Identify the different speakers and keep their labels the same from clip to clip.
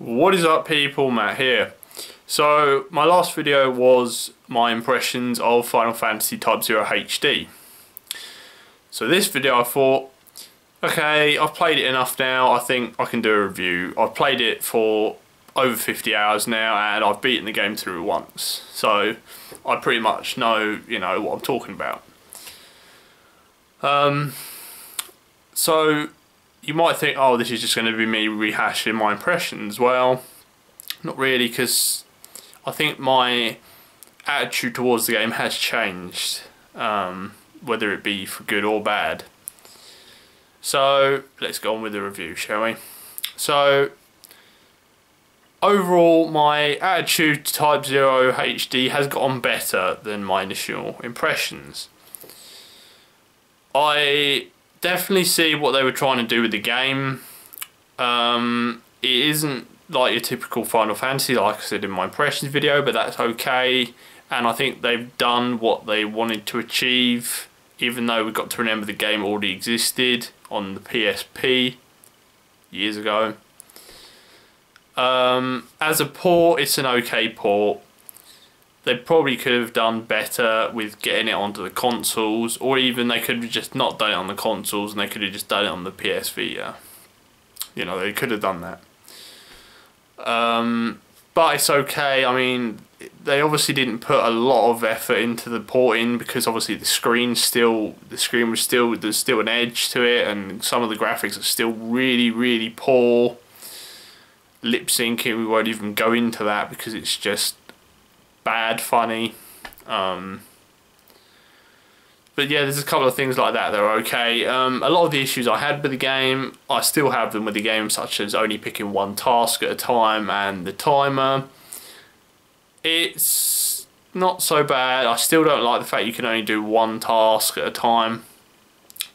Speaker 1: What is up people, Matt here. So my last video was my impressions of Final Fantasy Type-0 HD. So this video I thought, okay, I've played it enough now, I think I can do a review. I've played it for over 50 hours now and I've beaten the game through once. So I pretty much know, what I'm talking about. So you might think, oh, this is just going to be me rehashing my impressions. Well, not really, because I think my attitude towards the game has changed, whether it be for good or bad. So let's go on with the review, shall we? So overall, my attitude to Type-0 HD has gotten better than my initial impressions. I definitely see what they were trying to do with the game. It isn't like your typical Final Fantasy, like I said in my impressions video, but that's okay. And I think they've done what they wanted to achieve, even though we've got to remember the game already existed on the PSP years ago. As a port, it's an okay port. They probably could have done better with getting it onto the consoles, or even they could have just not done it on the consoles and they could have just done it on the PS Vita. They could have done that. But it's okay. I mean, they obviously didn't put a lot of effort into the porting because obviously there's still an edge to it, and some of the graphics are still really poor. Lip syncing, we won't even go into that because it's just bad funny. But yeah, there's a couple of things like that are okay. A lot of the issues I had with the game, I still have them with the game, such as only picking one task at a time and the timer. It's not so bad. I still don't like the fact you can only do one task at a time.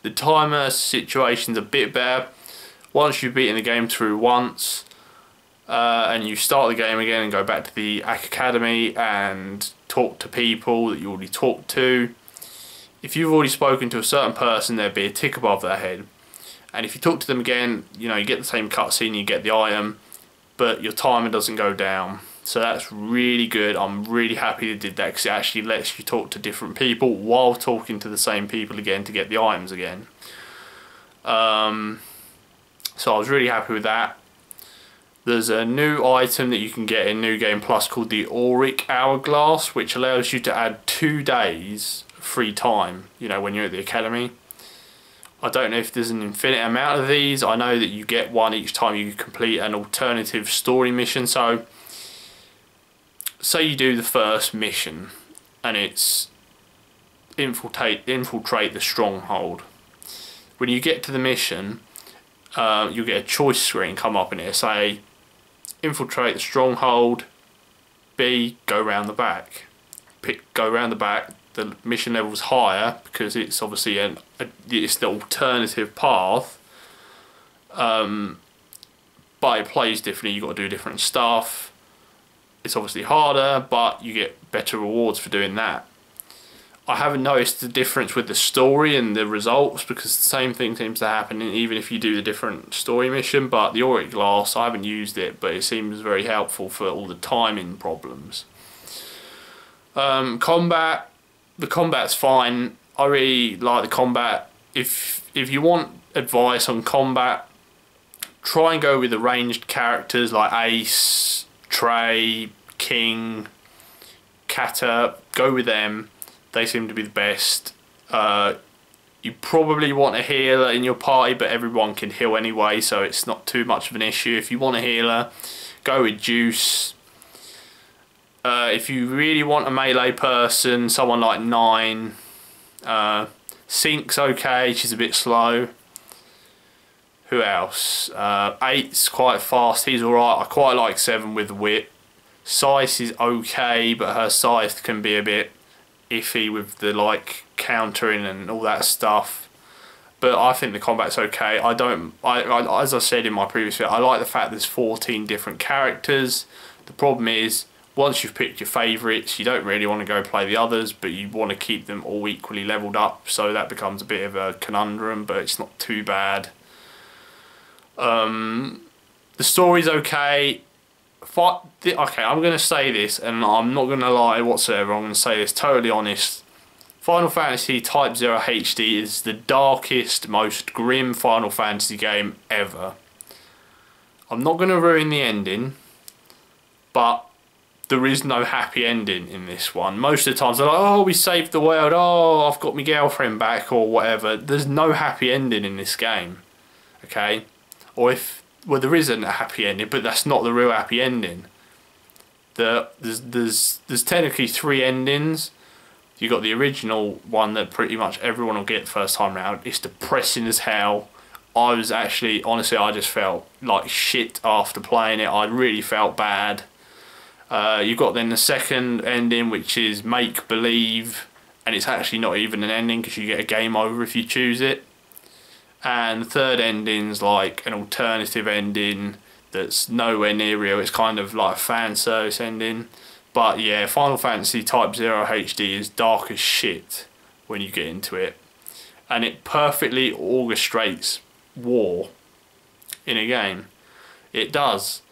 Speaker 1: The timer situation's a bit better. Once you've beaten the game through once, and you start the game again and go back to the academy and talk to people that you already talked to. If you've already spoken to a certain person, there'd be a tick above their head. And if you talk to them again, you get the same cutscene, you get the item, but your timer doesn't go down. So that's really good. I'm really happy they did that because it actually lets you talk to different people while talking to the same people again to get the items again. So I was really happy with that. There's a new item that you can get in New Game Plus called the Auric Hourglass, which allows you to add 2 days free time, when you're at the academy. I don't know if there's an infinite amount of these. I know that you get one each time you complete an alternative story mission. So say you do the first mission and it's infiltrate the stronghold. When you get to the mission, you'll get a choice screen come up in here, say infiltrate the stronghold, B, go round the back. Pick go round the back. The mission level's higher because it's obviously it's the alternative path, but it plays differently. You've got to do different stuff. It's obviously harder, but you get better rewards for doing that. I haven't noticed the difference with the story and the results because the same thing seems to happen even if you do the different story mission. But the Auric Glass, I haven't used it, but it seems very helpful for all the timing problems. Combat, the combat's fine. I really like the combat. If you want advice on combat, try and go with the ranged characters like Ace, Trey, King, Kata. Go with them. They seem to be the best. You probably want a healer in your party, but everyone can heal anyway, so it's not too much of an issue. If you want a healer, go with Juice. If you really want a melee person, someone like 9. Sync's okay, she's a bit slow. Who else? 8's quite fast, he's alright. I quite like 7 with Whip. Scythe is okay, but her Scythe can be a bit iffy with the countering and all that stuff, but I think the combat's okay. As I said in my previous video, I like the fact there's 14 different characters. The problem is once you've picked your favourites, you don't really want to go play the others, but you want to keep them all equally leveled up, so that becomes a bit of a conundrum, but it's not too bad. The story's okay. Okay, I'm going to say this, and I'm not going to lie whatsoever. I'm going to say this totally honest. Final Fantasy Type-0 HD is the darkest, most grim Final Fantasy game ever. I'm not going to ruin the ending, but there is no happy ending in this one. Most of the times they're like, oh, we saved the world, oh, I've got my girlfriend back, or whatever. There's no happy ending in this game, okay? Or well, there isn't a happy ending, but that's not the real happy ending. There's technically 3 endings. You got the original one that pretty much everyone will get the first time round. It's depressing as hell. I was actually, honestly, I just felt like shit after playing it. I really felt bad. You got then the second ending, which is make believe, and it's actually not even an ending because you get a game over if you choose it. And the third ending's like an alternative ending that's nowhere near real. It's kind of like a fan service ending. But yeah, Final Fantasy Type-0 HD is dark as shit when you get into it. And it perfectly orchestrates war in a game. It does.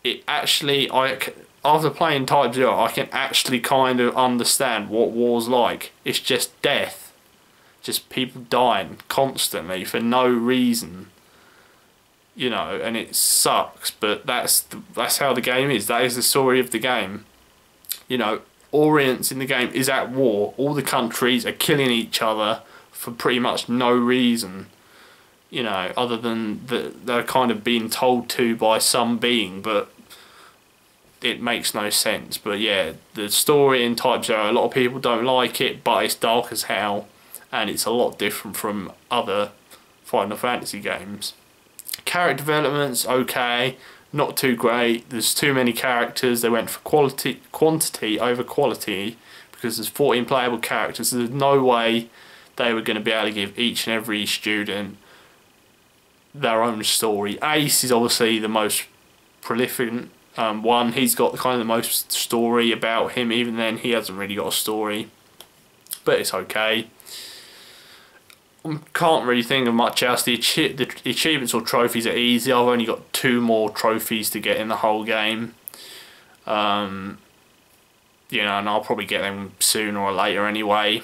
Speaker 1: It actually, after playing Type-0, I can actually kind of understand what war's like. It's just death. Just people dying constantly for no reason. You know, and it sucks, but that's how the game is. That is the story of the game. You know, Orient's in the game is at war. All the countries are killing each other for pretty much no reason. You know, other than they're kind of being told to by some being, but it makes no sense. But yeah, the story in Type-0, a lot of people don't like it, but it's dark as hell, and it's a lot different from other Final Fantasy games. Character development's okay, not too great. There's too many characters. They went for quantity over quality because there's 14 playable characters. So there's no way they were going to be able to give each and every student their own story. Ace is obviously the most prolific one. He's got kind of the most story about him. Even then, he hasn't really got a story, but it's okay. Can't really think of much else. The achievements or trophies are easy. I've only got 2 more trophies to get in the whole game. You know, and I'll probably get them sooner or later anyway.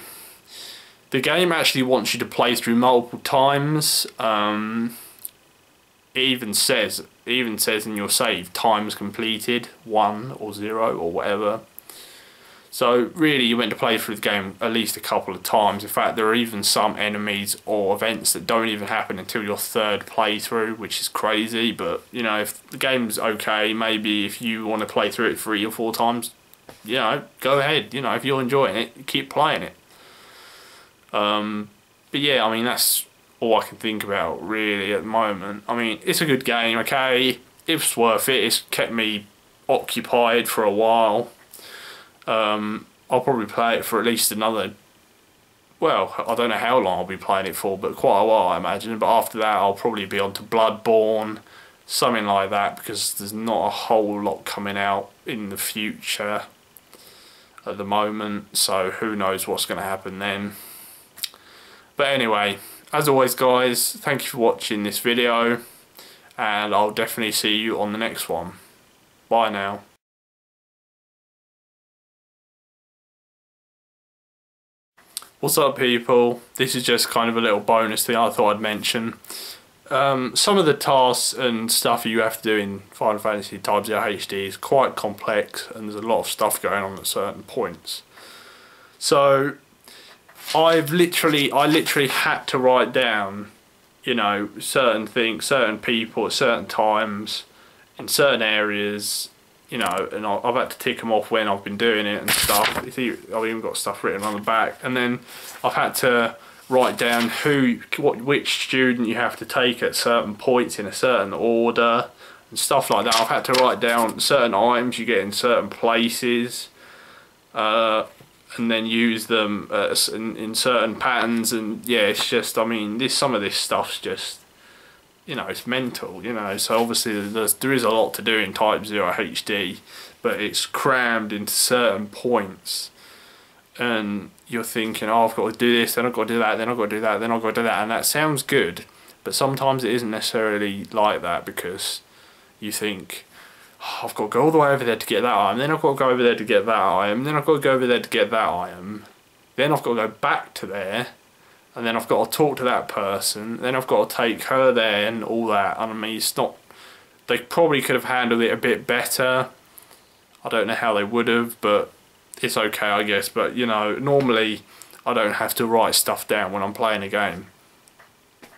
Speaker 1: The game actually wants you to play through multiple times. It even says in your save, times completed, 1 or 0 or whatever. So really you went to play through the game at least a couple of times. In fact, there are even some enemies or events that don't even happen until your 3rd playthrough, which is crazy. But, you know, if the game's okay, maybe if you want to play through it 3 or 4 times, you know, go ahead. You know, if you're enjoying it, keep playing it. But yeah, I mean, that's all I can think about really at the moment. I mean, it's a good game, okay? It's worth it. It's kept me occupied for a while. I'll probably play it for at least another, well, I don't know how long I'll be playing it for, but quite a while I imagine. But after that I'll probably be on to Bloodborne, something like that, because there's not a whole lot coming out in the future at the moment, so who knows what's going to happen then. But anyway, as always guys, thank you for watching this video, and I'll definitely see you on the next one. Bye now. What's up people, this is just kind of a little bonus thing I thought I'd mention. Some of the tasks and stuff you have to do in Final Fantasy Type-0 HD is quite complex, and there's a lot of stuff going on at certain points. So I literally had to write down, you know, certain things, certain people at certain times, in certain areas, you know, and I've had to tick them off when I've been doing it and stuff. I've even got stuff written on the back, and then I've had to write down which student you have to take at certain points in a certain order and stuff like that. I've had to write down certain items you get in certain places, and then use them in certain patterns. And yeah, it's just, I mean, some of this stuff's just, you know, it's mental, you know. So obviously there is a lot to do in Type-0 HD, but it's crammed into certain points, and you're thinking, oh, I've got to do this, then I've got to do that, then I've got to do that, then I've got to do that, and that sounds good, but sometimes it isn't necessarily like that, because you think, I've got to go all the way over there to get that item, then I've got to go over there to get that item, then I've got to go over there to get that item, then I've got to go back to there, and then I've got to talk to that person, then I've got to take her there and all that. And I mean, it's not, they probably could have handled it a bit better. I don't know how they would have, but it's okay, I guess. But you know, normally I don't have to write stuff down when I'm playing a game.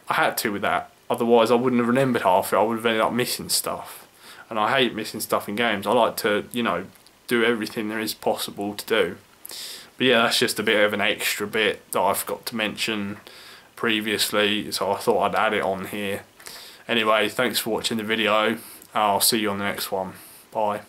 Speaker 1: I had to with that, otherwise I wouldn't have remembered half of it. I would have ended up missing stuff. And I hate missing stuff in games. I like to, you know, do everything there is possible to do. But yeah, that's just a bit of an extra bit that I forgot to mention previously, so I thought I'd add it on here. Anyway, thanks for watching the video. I'll see you on the next one. Bye.